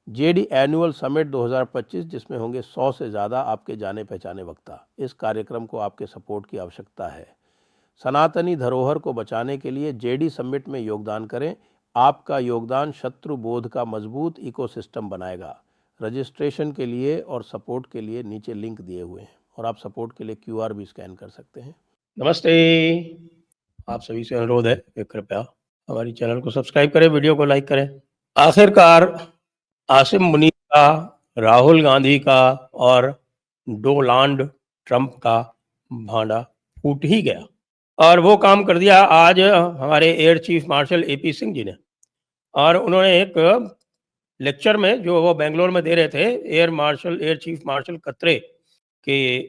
JD annual summit 2025, जिसमें होंगे 100 से ज़्यादा आपके जाने पहचाने वक्ता। इस कार्यक्रम को आपके सपोर्ट की आवश्यकता है। सनातनी धरोहर को बचाने के लिए जेडी समिट में योगदान करें। आपका योगदान शत्रु बोध का मजबूत इकोसिस्टम बनाएगा। रजिस्ट्रेशन के लिए और सपोर्ट के लिए नीचे लिंक दिए हुए हैं और आप सपोर्ट के लिए क्यूआर भी स्कैन कर सकते हैं। नमस्ते, आप सभी से अनुरोध है कि कृपया हमारी चैनल को सब्सक्राइब करें, वीडियो को लाइक करें। आखिरकार आसिम मुनीर का, राहुल गांधी का और डोनाल्ड ट्रंप का भांडा फूट ही गया और वो काम कर दिया आज हमारे एयर चीफ मार्शल एपी सिंह जी ने। और उन्होंने एक लेक्चर में जो वो बेंगलोर में दे रहे थे, एयर चीफ मार्शल कत्रे के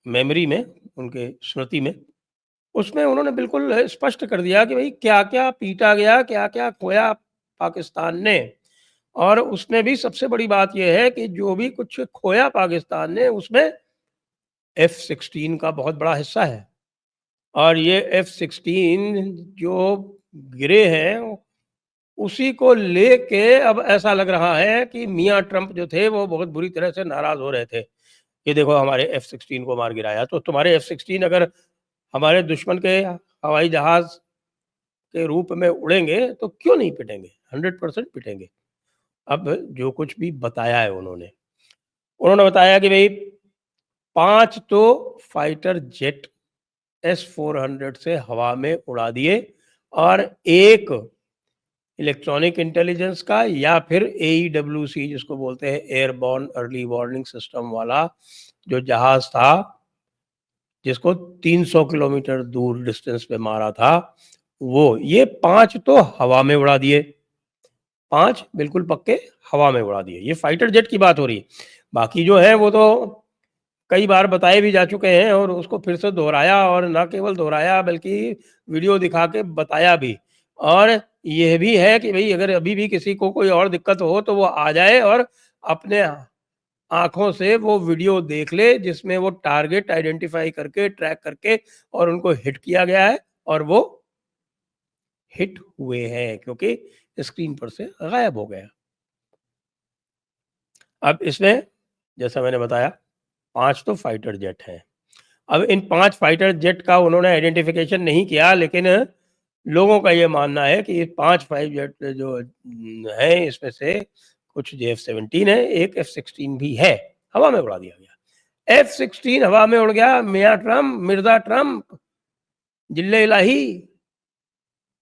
मेमोरी में, उनके स्मृति में, उसमें उन्होंने बिल्कुल स्पष्ट कर दिया कि भाई क्या क्या पीटा गया, क्या क्या खोया पाकिस्तान ने। और उसमें भी सबसे बड़ी बात यह है कि जो भी कुछ खोया पाकिस्तान ने उसमें F-16 का बहुत बड़ा हिस्सा है। और ये F-16 जो गिरे हैं उसी को लेके अब ऐसा लग रहा है कि मियाँ ट्रंप जो थे वो बहुत बुरी तरह से नाराज हो रहे थे कि देखो हमारे F-16 को मार गिराया। तो तुम्हारे F-16 अगर हमारे दुश्मन के हवाई जहाज के रूप में उड़ेंगे तो क्यों नहीं पिटेंगे? 100% पिटेंगे। अब जो कुछ भी बताया है उन्होंने बताया कि भाई 5 तो फाइटर जेट S-400 से हवा में उड़ा दिए और एक इलेक्ट्रॉनिक इंटेलिजेंस का या फिर AEWC जिसको बोलते हैं एयरबॉर्न अर्ली वार्निंग सिस्टम वाला जो जहाज था, जिसको 300 किलोमीटर दूर डिस्टेंस पे मारा था, वो ये 5 तो हवा में उड़ा दिए। 5 बिल्कुल पक्के हवा में उड़ा दिए। ये फाइटर जेट की बात हो रही है। बाकी जो है वो तो कई बार बताए भी जा चुके हैं और उसको फिर से दोहराया, और ना केवल दोहराया बल्कि वीडियो दिखा के बताया भी। और यह भी है कि भाई अगर अभी भी किसी को कोई और दिक्कत हो तो वो आ जाए और अपने आंखों से वो वीडियो देख ले जिसमें वो टारगेट आइडेंटिफाई करके ट्रैक करके और उनको हिट किया गया है और वो हिट हुए हैं क्योंकि स्क्रीन पर से गायब हो गया। अब इसमें जैसा मैंने बताया 5 तो फाइटर जेट हैं। अब इन 5 फाइटर जेट का उन्होंने आइडेंटिफिकेशन नहीं किया, लेकिन लोगों का ये मानना है कि ये 5 फाइटर जेट जो हैं इसमें से कुछ F-17 है, एक F-16 भी है, हवा में उड़ा दिया गया। F-16 हवा में उड़ गया। मियाँ ट्रंप, मिर्जा ट्रंप, जिल्ले इलाही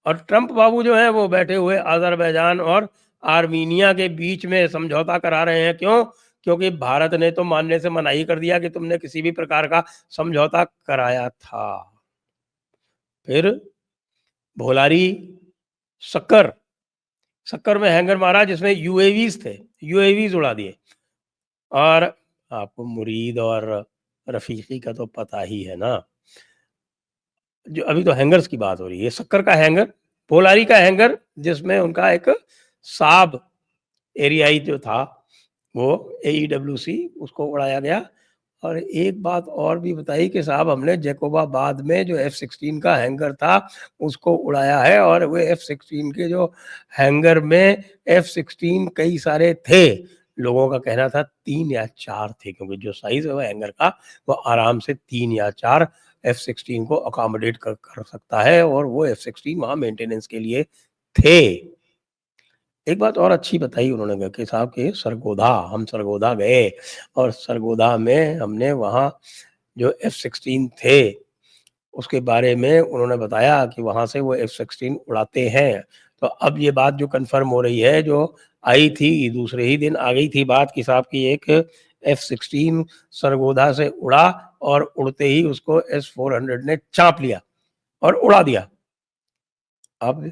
और ट्रंप बाबू जो हैं वो बैठे हुए अजरबैजान और आर्मीनिया के बीच में समझौता करा रहे हैं। क्यों? क्योंकि भारत ने तो मानने से मनाही कर दिया कि तुमने किसी भी प्रकार का समझौता कराया था। फिर भोलारी सक्कर में हैंगर मारा जिसमें यूएवीज थे, यूएवीज उड़ा दिए। और आपको मुरीद और रफीकी का तो पता ही है ना, जो अभी तो हैंगर्स की बात हो रही है। सक्कर का हैंगर, भोलारी का हैंगर, जिसमें उनका एक साब एरियाई जो था वो AEWC उसको उड़ाया गया। और एक बात और भी बताई कि साहब हमने जैकोबाबाद में जो F-16 का हैंगर था उसको उड़ाया है, और वो F-16 के जो हैंगर में F-16 कई सारे थे। लोगों का कहना था 3 या 4 थे, क्योंकि जो साइज है वो हैंगर का वो आराम से 3 या 4 F-16 को अकोमोडेट कर सकता है, और वो F-16 वहाँ मेंटेनेंस के लिए थे। एक बात और अच्छी बताई उन्होंने कि साहब के हम सरगोधा गए और सरगोधा में हमने वहाँ जो F-16 थे उसके बारे में उन्होंने बताया कि वहाँ से वो F-16 उड़ाते हैं। तो अब ये बात जो कंफर्म हो रही है, जो आई थी दूसरे ही दिन आ गई थी बात कि साहब की एक F-16 सरगोधा से उड़ा और उड़ते ही उसको S-400 ने चाँप लिया और उड़ा दिया। अब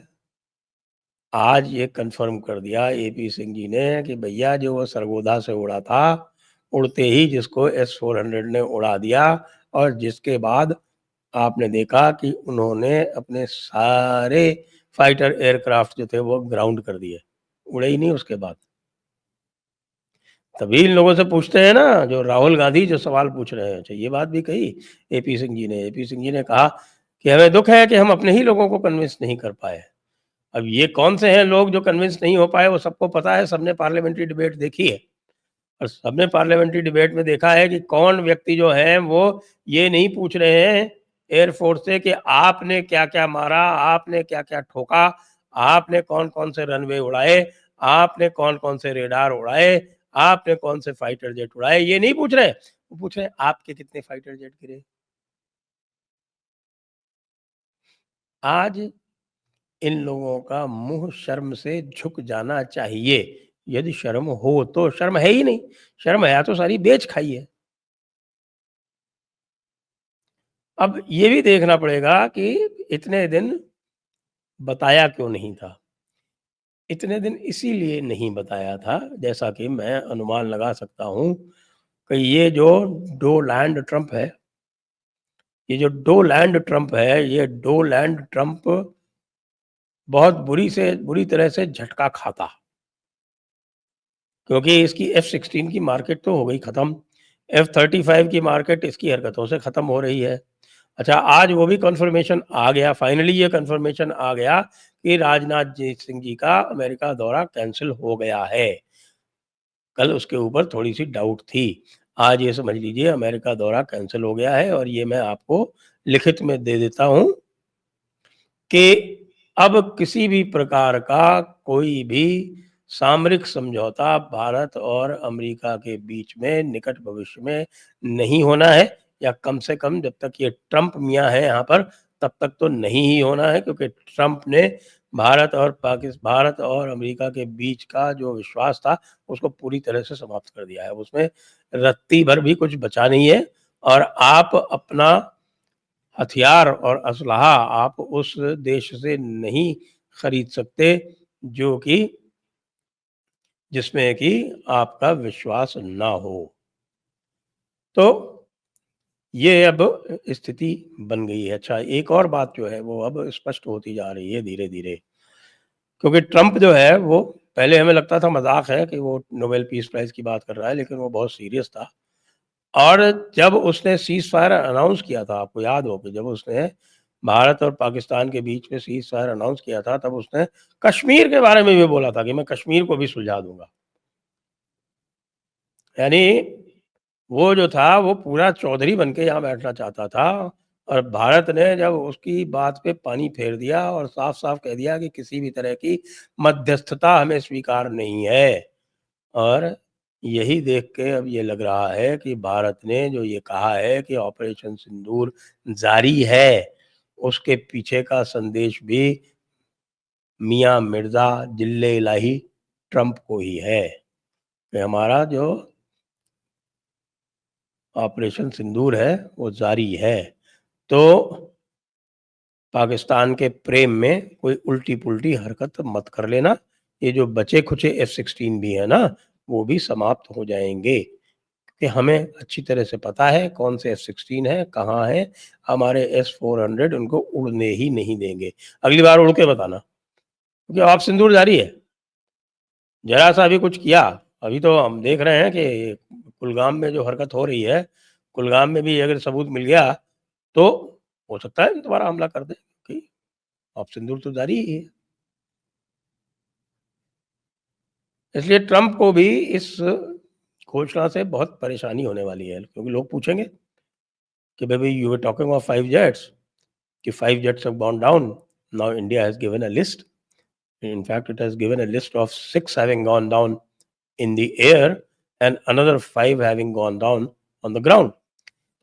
आज ये कंफर्म कर दिया एपी सिंह जी ने कि भैया जो वो सरगोधा से उड़ा था, उड़ते ही जिसको S-400 ने उड़ा दिया, और जिसके बाद आपने देखा कि उन्होंने अपने सारे फाइटर एयरक्राफ्ट जो थे वो ग्राउंड कर दिए, उड़े ही नहीं उसके बाद। तभी इन लोगों से पूछते हैं ना, जो राहुल गांधी जो सवाल पूछ रहे हैं, ये बात भी कही एपी सिंह जी ने। एपी सिंह जी ने कहा कि हमें दुख है कि हम अपने ही लोगों को कन्विंस नहीं कर पाए। अब ये कौन से हैं लोग जो कन्विंस नहीं हो पाए, वो सबको पता है, सबने पार्लियामेंट्री डिबेट देखी है और सबने पार्लियामेंट्री डिबेट में देखा है कि कौन व्यक्ति जो है वो ये नहीं पूछ रहे हैं एयरफोर्स से कि आपने क्या क्या मारा, आपने क्या क्या ठोका, आपने कौन कौन से रनवे उड़ाए, आपने कौन कौन से रेडार उड़ाए, आपने कौन से फाइटर जेट उड़ाए, ये नहीं पूछ रहे। वो पूछ रहे आपके कितने फाइटर जेट गिरे। आज इन लोगों का मुंह शर्म से झुक जाना चाहिए। यदि शर्म हो तो, शर्म है ही नहीं, शर्म है तो सारी बेच खाई है। अब ये भी देखना पड़ेगा कि इतने दिन बताया क्यों नहीं था। इतने दिन इसीलिए नहीं बताया था, जैसा कि मैं अनुमान लगा सकता हूँ कि ये जो डोनाल्ड ट्रंप है, ये जो डोनाल्ड ट्रंप है, ये डोनाल्ड ट्रंप बहुत बुरी तरह से झटका खाता, क्योंकि इसकी F-16 की मार्केट तो हो गई खत्म, F-35 की मार्केट इसकी हरकतों से खत्म हो रही है। अच्छा, आज वो भी कन्फर्मेशन आ गया, फाइनली ये कन्फर्मेशन आ गया कि राजनाथ जी सिंह जी का अमेरिका दौरा कैंसिल हो गया है। कल उसके ऊपर थोड़ी-सी डाउट थी। आज ये समझ लीजिए अमेरिका दौरा कैंसल हो गया है और ये मैं आपको लिखित में दे देता हूँ कि अब किसी भी प्रकार का कोई भी सामरिक समझौता भारत और अमेरिका के बीच में निकट भविष्य में नहीं होना है, या कम से कम जब तक ये ट्रंप मियाँ हैं यहाँ पर तब तक तो नहीं ही होना है, क्योंकि ट्रंप ने भारत और अमेरिका के बीच का जो विश्वास था उसको पूरी तरह से समाप्त कर दिया है। उसमें रत्ती भर भी कुछ बचा नहीं है और आप अपना हथियार और असलहा आप उस देश से नहीं खरीद सकते जो कि जिसमें कि आपका विश्वास ना हो। तो ये अब स्थिति बन गई है। अच्छा, एक और बात जो है वो अब स्पष्ट होती जा रही है धीरे-धीरे, क्योंकि ट्रंप जो है वो पहले हमें लगता था मज़ाक है कि वो नोबेल पीस प्राइज़ की बात कर रहा है, लेकिन वो बहुत सीरियस था। और जब उसने सीज़ फायर अनाउंस किया था, आपको याद हो कि जब उसने भारत और पाकिस्तान के बीच में सीज़ फायर अनाउंस किया था, तब उसने कश्मीर के बारे में भी बोला था कि मैं कश्मीर को भी सुलझा दूँगा। यानी वो जो था वो पूरा चौधरी बन के यहाँ बैठना चाहता था और भारत ने जब उसकी बात पे पानी फेर दिया और साफ-साफ कह दिया कि किसी भी तरह की मध्यस्थता हमें स्वीकार नहीं है। और यही देख के अब ये लग रहा है कि भारत ने जो ये कहा है कि ऑपरेशन सिंदूर जारी है, उसके पीछे का संदेश भी मियाँ मिर्ज़ा जिल्ले इलाही ट्रंप को ही है कि हमारा जो ऑपरेशन सिंदूर है वो जारी है। तो पाकिस्तान के प्रेम में कोई उल्टी-पुल्टी हरकत मत कर लेना। ये जो बचे-खुचे F-16 भी है ना, वो भी समाप्त हो जाएँगे। कि हमें अच्छी तरह से पता है कौन से F-16 हैं, कहाँ हैं, हमारे S-400 उनको उड़ने ही नहीं देंगे। अगली बार उड़ के बताना, क्योंकि आप सिंदूर जारी है। ज़रा-सा भी कुछ किया, अभी तो हम देख रहे हैं कि कुलगाम में जो हरकत हो रही है, कुलगाम में भी अगर सबूत मिल गया, तो हो सकता है दोबारा हमला कर दें कि आप सिंदूर तो जारी ही है। इसलिए ट्रंप को भी इस घोषणा से बहुत परेशानी होने वाली है, क्योंकि लोग पूछेंगे कि baby you were talking of 5 jets, कि 5 jets have gone down. Now India has given a list. In fact, it has given a list of 6 having gone down in the air and another 5 having gone down on the ground.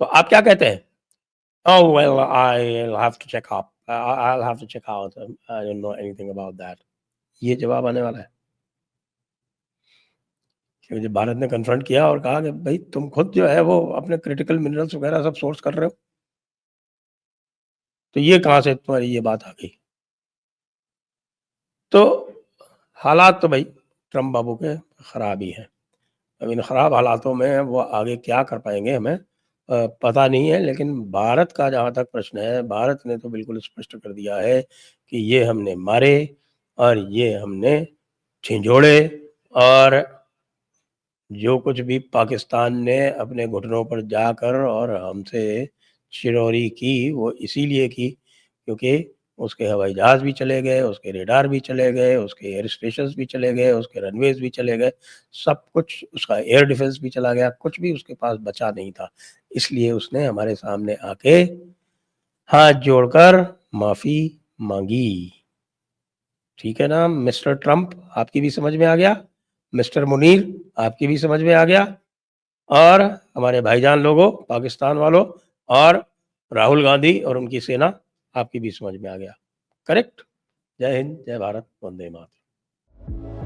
तो आप क्या कहते हैं? Oh well, I'll have to check up. I'll have to check out. I don't know anything about that. ये जवाब आने वाला है। कि जब भारत ने कन्फ्रंट किया और कहा कि भाई तुम खुद जो है वो अपने क्रिटिकल मिनरल्स वगैरह सब सोर्स कर रहे हो, तो ये कहाँ से तुम्हारी ये बात आ गई? तो हालात तो भाई ट्रंप बाबू के खराब ही हैं। अब इन खराब हालातों में वो आगे क्या कर पाएँगे हमें पता नहीं है, लेकिन भारत का जहाँ तक प्रश्न है, भारत ने तो बिल्कुल स्पष्ट कर दिया है कि ये हमने मारे और ये हमने झिंझोड़े, और जो कुछ भी पाकिस्तान ने अपने घुटनों पर जाकर और हमसे चिरौरी की, वो इसीलिए की क्योंकि उसके हवाई जहाज भी चले गए, उसके रेडार भी चले गए, उसके एयर स्टेशंस भी चले गए, उसके रनवेज भी चले गए, सब कुछ, उसका एयर डिफेंस भी चला गया, कुछ भी उसके पास बचा नहीं था। इसलिए उसने हमारे सामने आके हाथ जोड़कर माफी मांगी। ठीक है ना मिस्टर ट्रंप, आपकी भी समझ में आ गया? मिस्टर मुनीर, आपकी भी समझ में आ गया? और हमारे भाईजान लोगों, पाकिस्तान वालों, और राहुल गांधी और उनकी सेना, आपकी भी समझ में आ गया। करेक्ट? जय हिंद, जय भारत, वंदे मातरम।